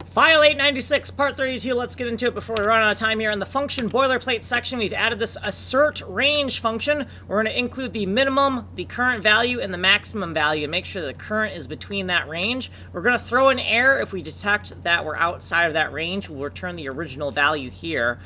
File 896, part 32, let's get into it before we run out of time here. In the function boilerplate section, we've added this assert range function. We're going to include the minimum, the current value, and the maximum value, and make sure the current is between that range. We're going to throw an error if we detect that we're outside of that range. We'll return the original value here.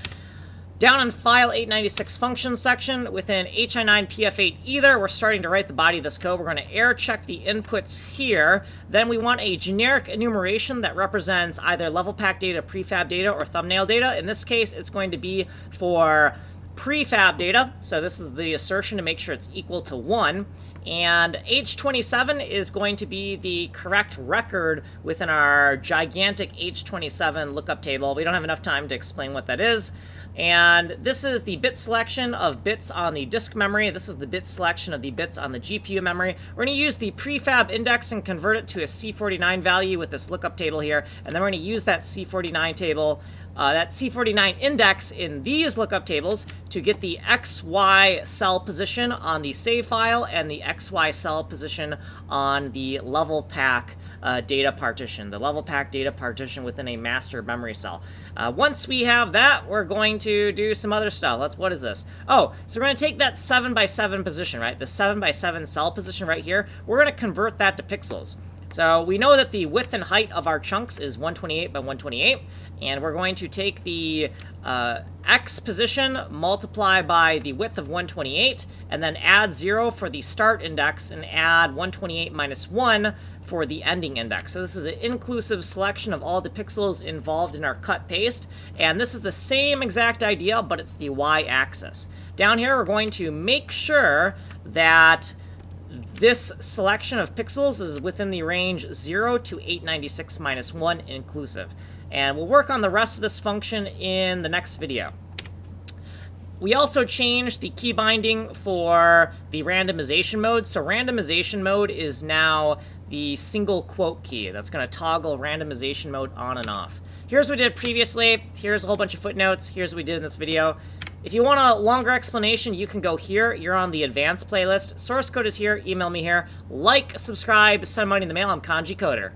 Down in File 896 function section, within hi9 pf8 either, we're starting to write the body of this code. We're going to error check the inputs here. Then we want a generic enumeration that represents either level pack data, prefab data, or thumbnail data. In this case, it's going to be for prefab data. So this is the assertion to make sure it's equal to 1. And H27 is going to be the correct record within our gigantic H27 lookup table. We don't have enough time to explain what that is. And this is the bit selection of bits on the disk memory. This is the bit selection of the bits on the GPU memory. We're going to use the prefab index and convert it to a C49 value with this lookup table here. And then we're going to use that C49 table, that C49 index in these lookup tables to get the XY cell position on the save file and the XY cell position on the level pack data partition, the level pack data partition within a master memory cell. Once we have that, we're going to do some other stuff. What is this? Oh, so we're going to take that 7x7 position, right? The 7x7 cell position right here. We're going to convert that to pixels. So we know that the width and height of our chunks is 128 by 128, and we're going to take the X position, multiply by the width of 128, and then add 0 for the start index, and add 128 minus 1 for the ending index. So this is an inclusive selection of all the pixels involved in our cut paste, and this is the same exact idea, but it's the Y-axis. Down here, we're going to make sure that this selection of pixels is within the range 0 to 896 minus 1 inclusive. And we'll work on the rest of this function in the next video. We also changed the key binding for the randomization mode. So randomization mode is now the single quote key. That's going to toggle randomization mode on and off. Here's what we did previously. Here's a whole bunch of footnotes. Here's what we did in this video. If you want a longer explanation, you can go here. You're on the advanced playlist. Source code is here. Email me here. Like, subscribe, send money in the mail. I'm Kanji Coder.